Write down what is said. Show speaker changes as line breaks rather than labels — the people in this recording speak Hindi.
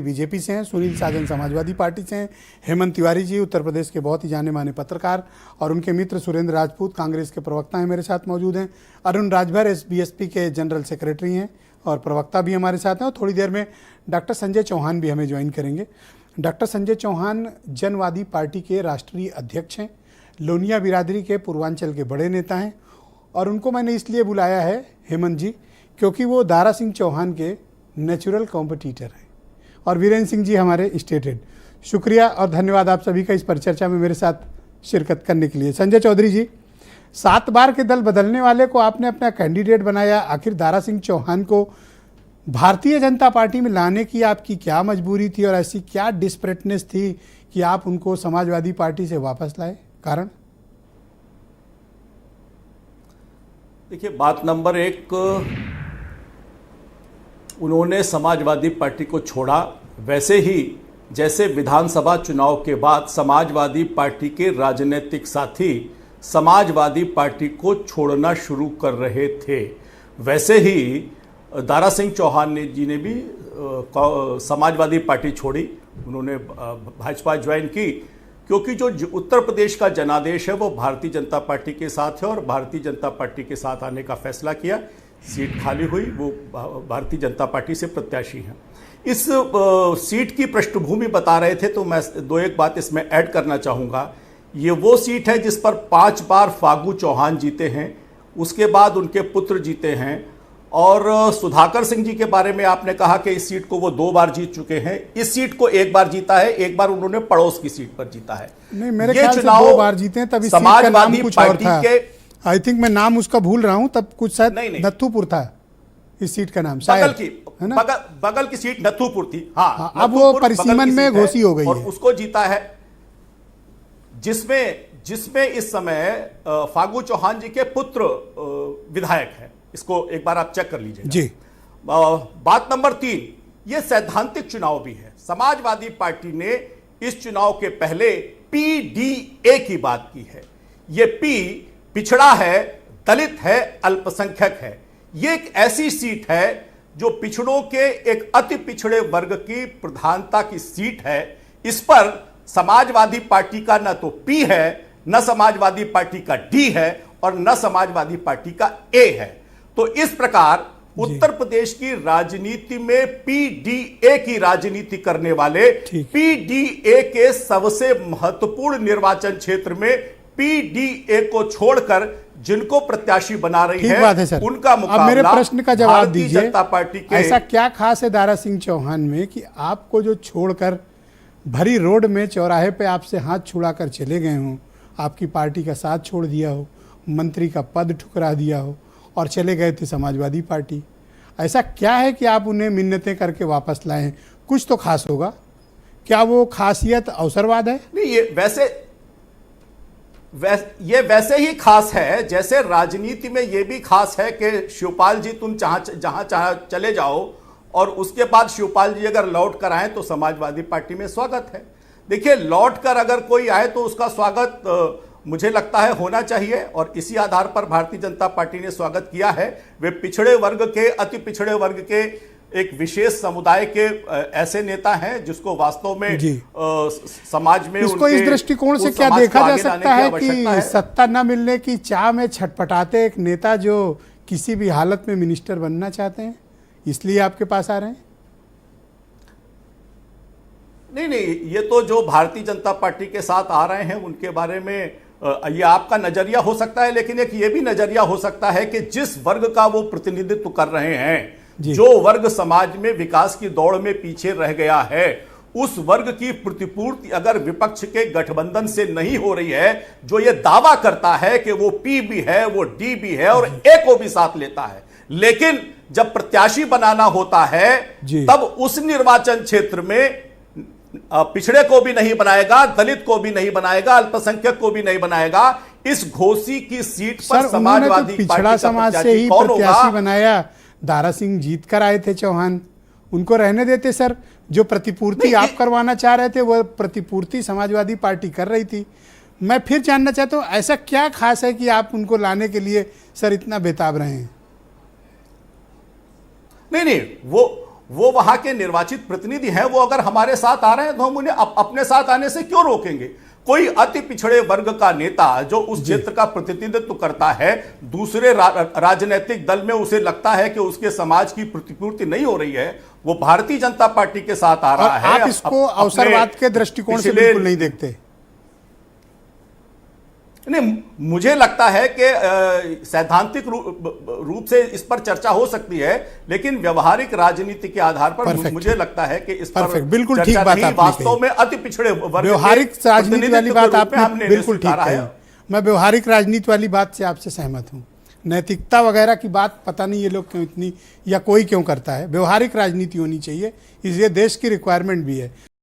बीजेपी से हैं, सुनील साजन समाजवादी पार्टी से हैं, हेमंत तिवारी जी उत्तर प्रदेश के बहुत ही जाने माने पत्रकार और उनके मित्र सुरेंद्र राजपूत कांग्रेस के प्रवक्ता हैं मेरे साथ मौजूद हैं। अरुण राजभर बीएसपी के जनरल सेक्रेटरी हैं और प्रवक्ता भी हमारे साथ हैं। और थोड़ी देर में डॉक्टर संजय चौहान भी हमें ज्वाइन करेंगे। डॉक्टर संजय चौहान जनवादी पार्टी के राष्ट्रीय अध्यक्ष हैं, लोनिया बिरादरी के पूर्वांचल के बड़े नेता हैं और उनको मैंने इसलिए बुलाया है हेमंत जी क्योंकि वो दारा सिंह चौहान के नेचुरल कॉम्पिटिटर हैं और वीरेंद्र सिंह जी हमारे स्टेट हेड। शुक्रिया और धन्यवाद आप सभी का इस परिचर्चा में मेरे साथ शिरकत करने के लिए। संजय चौधरी जी, 7 बार के दल बदलने वाले को आपने अपना कैंडिडेट बनाया, आखिर दारा सिंह चौहान को भारतीय जनता पार्टी में लाने की आपकी क्या मजबूरी थी और ऐसी क्या डिस्परेटनेस थी कि आप उनको समाजवादी पार्टी से वापस लाए? कारण
देखिए, बात नंबर 1, उन्होंने समाजवादी पार्टी को छोड़ा वैसे ही जैसे विधानसभा चुनाव के बाद समाजवादी पार्टी के राजनीतिक साथी समाजवादी पार्टी को छोड़ना शुरू कर रहे थे, वैसे ही दारा सिंह चौहान जी ने भी समाजवादी पार्टी छोड़ी। उन्होंने भाजपा ज्वाइन की क्योंकि जो उत्तर प्रदेश का जनादेश है वो भारतीय जनता पार्टी के साथ है और भारतीय जनता पार्टी के साथ आने का फैसला किया। सीट खाली हुई, वो भारतीय जनता पार्टी से प्रत्याशी हैं। इस सीट की पृष्ठभूमि बता रहे थे तो मैं 2-1 बात इसमें ऐड करना चाहूँगा। ये वो सीट है जिस पर 5 बार फागू चौहान जीते हैं, उसके बाद उनके पुत्र जीते हैं और सुधाकर सिंह जी के बारे में आपने कहा कि इस सीट को वो 2 बार जीत चुके हैं। इस सीट को 1 बार जीता है, 1 बार उन्होंने पड़ोस की सीट पर जीता है।
नहीं, मेरे ख्याल से 2 बार जीते हैं, तभी समाजवादी पार्टी के आई थिंक मैं नाम उसका भूल रहा हूं, तब कुछ शायद नथुपुर था इस सीट का नाम, शायद है ना?
बगल की सीट नथुपुर थी। हाँ,
अब वो परिसीमन में घोषी हो गई
और
है।
उसको जीता है जिसमें इस समय फागू चौहान जी के पुत्र विधायक हैं। इसको एक बार आप चेक कर लीजिए
जी।
बात नंबर 3, ये सैद्धांतिक चुनाव भी है। समाजवादी पार्टी ने इस चुनाव के पहले पीडीए की बात की है। ये पी पिछड़ा है, दलित है, अल्पसंख्यक है। ये एक ऐसी सीट है जो पिछड़ों के एक अति पिछड़े वर्ग की प्रधानता की सीट है। इस पर समाजवादी पार्टी का न तो पी है, न समाजवादी पार्टी का डी है और न समाजवादी पार्टी का ए है। तो इस प्रकार उत्तर प्रदेश की राजनीति में पीडीए की राजनीति करने वाले पीडीए के सबसे महत्वपूर्ण निर्वाचन क्षेत्र में पीडीए को छोड़कर जिनको प्रत्याशी बना रही है उनका मुकाबला।
अब मेरे प्रश्न का जवाब दीजिए,
जनता पार्टी के
ऐसा क्या खास है दारा सिंह चौहान में कि आपको जो छोड़कर भरी रोड में चौराहे पे आपसे हाथ छुड़ाकर चले गए हों, आपकी पार्टी का साथ छोड़ दिया हो, मंत्री का पद ठुकरा दिया हो और चले गए थे समाजवादी पार्टी? ऐसा क्या है कि आप उन्हें मिन्नतें करके वापस लाए हैं? कुछ तो खास होगा। क्या वो खासियत अवसरवाद है?
नहीं, ये वैसे ही खास है जैसे राजनीति में ये भी खास है कि शिवपाल जी तुम जहां चले जाओ और उसके बाद शिवपाल जी अगर लौट कर आए तो समाजवादी पार्टी में स्वागत है। देखिए, लौट कर अगर कोई आए तो उसका स्वागत मुझे लगता है होना चाहिए और इसी आधार पर भारतीय जनता पार्टी ने स्वागत किया है। वे पिछड़े वर्ग के, अति पिछड़े वर्ग के एक विशेष समुदाय के ऐसे नेता हैं जिसको वास्तव में समाज में
इसको इस दृष्टिकोण से क्या देखा जा सकता है कि सत्ता न मिलने की चाह में छटपटाते एक नेता जो किसी भी हालत में मिनिस्टर बनना चाहते हैं, इसलिए आपके पास आ रहे हैं?
नहीं, ये तो जो भारतीय जनता पार्टी के साथ आ रहे हैं उनके बारे में ये आपका नजरिया हो सकता है, लेकिन एक ये भी नजरिया हो सकता है कि जिस वर्ग का वो प्रतिनिधित्व कर रहे हैं, जो वर्ग समाज में विकास की दौड़ में पीछे रह गया है, उस वर्ग की प्रतिपूर्ति अगर विपक्ष के गठबंधन से नहीं हो रही है, जो ये दावा करता है कि वो पी भी है, वो डी भी है और ए को भी साथ लेता है, लेकिन जब प्रत्याशी बनाना होता है तब उस निर्वाचन क्षेत्र में पिछड़े को भी नहीं बनाएगा, दलित को भी नहीं बनाएगा, अल्पसंख्यक को भी नहीं बनाएगा। इस घोसी की सीट पर समाजवादी
पिछड़ा समाज से ही प्रत्याशी बनाया। दारा सिंह जीत कर आए थे चौहान, उनको रहने देते सर। जो प्रतिपूर्ति आप करवाना चाह रहे थे वो प्रतिपूर्ति समाजवादी पार्टी कर रही थी। मैं फिर जानना चाहता हूं, ऐसा क्या खास है कि आप उनको लाने के लिए सर इतना बेताब रहे हैं?
नहीं, वो वो वहां के निर्वाचित प्रतिनिधि हैं, वो अगर हमारे साथ आ रहे हैं तो हम उन्हें अपने साथ आने से क्यों रोकेंगे? कोई अति पिछड़े वर्ग का नेता जो उस क्षेत्र का प्रतिनिधित्व करता है, दूसरे राजनीतिक दल में उसे लगता है कि उसके समाज की प्रतिपूर्ति नहीं हो रही है, वो भारतीय जनता पार्टी के साथ आ रहा है।
आप इसको अवसरवाद के दृष्टिकोण से बिल्कुल नहीं देखते?
नहीं, मुझे लगता है कि सैद्धांतिक रूप से इस पर चर्चा हो सकती है, लेकिन व्यवहारिक राजनीति के आधार पर मुझे लगता है कि इस पर
बिल्कुल ठीक बात आपने
वास्तव में अति पिछड़े वर्ग
व्यवहारिक राजनीति वाली बात आपने बिल्कुल ठीक कही। मैं व्यवहारिक राजनीति वाली बात से आपसे सहमत हूं। नैतिकता वगैरह की बात पता नहीं ये लोग क्यों इतनी, या कोई क्यों करता है। व्यवहारिक राजनीति होनी चाहिए, इसलिए देश की रिक्वायरमेंट भी है।